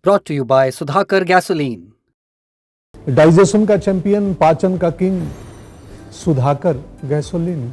Brought to you by Sudhakar Gasoline. Digestion का champion, पाचन का king, Sudhakar gasoline.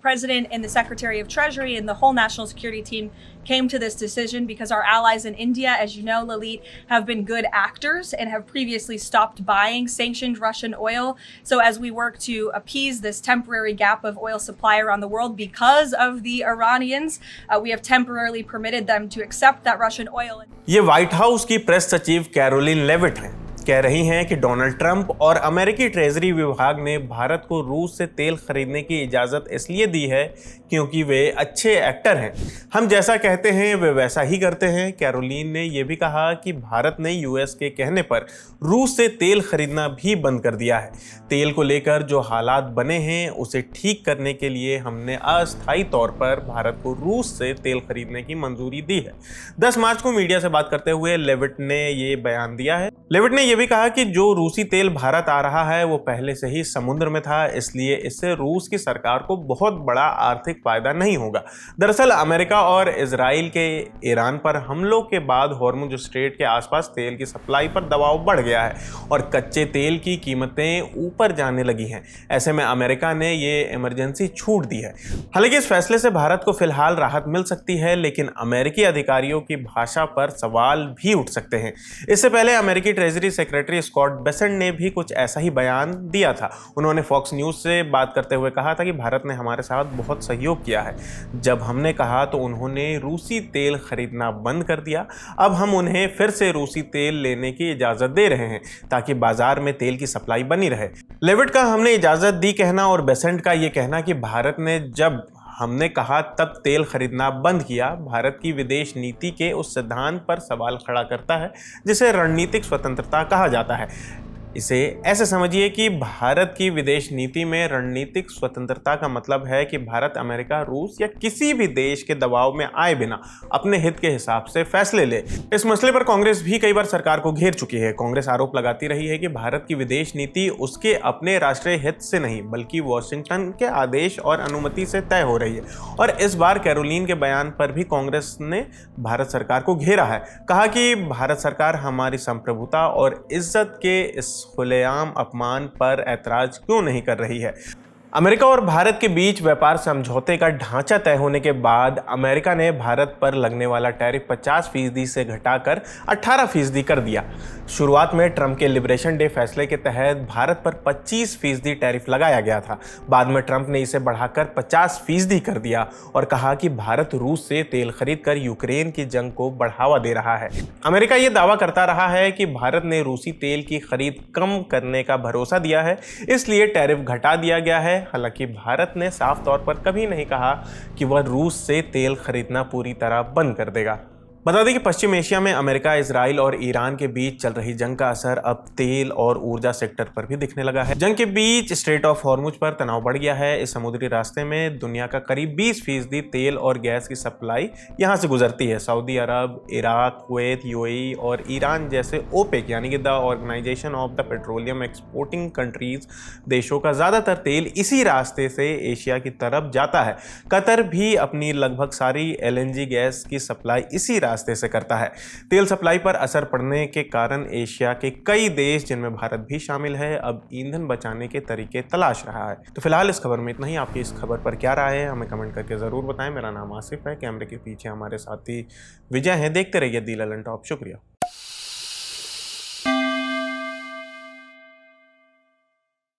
President and the Secretary of Treasury and the whole national security team came to this decision because our allies in India, as you know, Lalit, have been good actors and have previously stopped buying sanctioned Russian oil. So as we work to appease this temporary gap of oil supply around the world because of the Iranians, we have temporarily permitted them to accept that Russian oil. ये white house की press सचिव Karoline Leavitt हैं। कह रही हैं कि Donald Trump और अमेरिकी ट्रेजरी विभाग ने भारत को रूस से तेल खरीदने की इजाज़त इसलिए दी है क्योंकि वे अच्छे एक्टर हैं। हम जैसा कहते हैं वे वैसा ही करते हैं। कैरोलिन ने यह भी कहा कि भारत ने यूएस के कहने पर रूस से तेल खरीदना भी बंद कर दिया है। तेल को लेकर जो हालात बने हैं उसे ठीक करने के लिए हमने अस्थायी तौर पर भारत को रूस से तेल खरीदने की मंजूरी दी है। 10 मार्च को मीडिया से बात करते हुए लेविट ने ये बयान दिया है। लेविट ने यह भी कहा कि जो रूसी तेल भारत आ रहा है वो पहले से ही समुद्र में था, इसलिए इससे रूस की सरकार को बहुत बड़ा आर्थिक फायदा नहीं होगा। दरअसल अमेरिका और इजराइल के ईरान पर हमलों के बाद हॉर्मुज स्ट्रेट के आसपास तेल की सप्लाई पर दबाव बढ़ गया है और कच्चे तेल की कीमतें ऊपर जाने लगी हैं। ऐसे में अमेरिका ने ये इमरजेंसी छूट दी है। हालांकि इस फैसले से भारत को फिलहाल राहत मिल सकती है, लेकिन अमेरिकी अधिकारियों की भाषा पर सवाल भी उठ सकते हैं। इससे पहले अमेरिकी ट्रेजरी सेक्रेटरी स्कॉट बेसेंट ने भी कुछ ऐसा ही बयान दिया था। उन्होंने फॉक्स न्यूज से बात करते हुए कहा था कि भारत ने हमारे साथ बहुत सहयोग किया है। जब हमने कहा तो उन्होंने रूसी तेल खरीदना बंद कर दिया। अब हम उन्हें फिर से रूसी तेल लेने की इजाजत दे रहे हैं ताकि बाजार में तेल की सप्लाई बनी रहे। लेविट का हमने इजाजत दी कहना और बेसेंट का यह कहना कि भारत ने जब हमने कहा तब तेल खरीदना बंद किया, भारत की विदेश नीति के उस सिद्धांत पर सवाल खड़ा करता है जिसे रणनीतिक स्वतंत्रता कहा जाता है। इसे ऐसे समझिए कि भारत की विदेश नीति में रणनीतिक स्वतंत्रता का मतलब है कि भारत अमेरिका, रूस या किसी भी देश के दबाव में आए बिना अपने हित के हिसाब से फैसले ले। इस मसले पर कांग्रेस भी कई बार सरकार को घेर चुकी है। कांग्रेस आरोप लगाती रही है कि भारत की विदेश नीति उसके अपने राष्ट्रीय हित से नहीं बल्कि वॉशिंगटन के आदेश और अनुमति से तय हो रही है। और इस बार कैरोलिन के बयान पर भी कांग्रेस ने भारत सरकार को घेरा है। कहा कि भारत सरकार हमारी संप्रभुता और इज्जत के इस खुलेआम अपमान पर ऐतराज क्यों नहीं कर रही है। अमेरिका और भारत के बीच व्यापार समझौते का ढांचा तय होने के बाद अमेरिका ने भारत पर लगने वाला टैरिफ 50% से घटाकर 18% कर दिया। शुरुआत में ट्रंप के लिबरेशन डे फैसले के तहत भारत पर 25% टैरिफ लगाया गया था। बाद में ट्रंप ने इसे बढ़ाकर 50% कर दिया और कहा कि भारत रूस से तेल खरीदकर यूक्रेन की जंग को बढ़ावा दे रहा है। अमेरिका ये दावा करता रहा है कि भारत ने रूसी तेल की खरीद कम करने का भरोसा दिया है, इसलिए टैरिफ घटा दिया गया है। हालांकि भारत ने साफ तौर पर कभी नहीं कहा कि वह रूस से तेल खरीदना पूरी तरह बंद कर देगा। बता दें कि पश्चिम एशिया में अमेरिका, इजराइल और ईरान के बीच चल रही जंग का असर अब तेल और ऊर्जा सेक्टर पर भी दिखने लगा है। जंग के बीच स्ट्रेट ऑफ हॉर्मुज पर तनाव बढ़ गया है। इस समुद्री रास्ते में दुनिया का करीब 20% तेल और गैस की सप्लाई यहां से गुजरती है। Saudi Arab, Iraq, Kuwait, UAE और ईरान जैसे ओपेक यानी कि the organization of the petroleum exporting countries देशों का ज़्यादातर तेल इसी रास्ते से एशिया की तरफ जाता है। कतर भी अपनी लगभग सारी एलएनजी गैस की सप्लाई इसी रास्ते से करता है। तेल सप्लाई पर असर पड़ने के कारण एशिया के कई देश जिनमें भारत भी शामिल है अब ईंधन बचाने के तरीके तलाश रहा है। तो फिलहाल इस खबर में इतना ही। आपकी इस खबर पर क्या राय है हमें कमेंट करके जरूर बताएं। मेरा नाम आसिफ है। कैमरे के पीछे हमारे साथी विजय हैं। देखते रहिए दी ललन टॉप। शुक्रिया।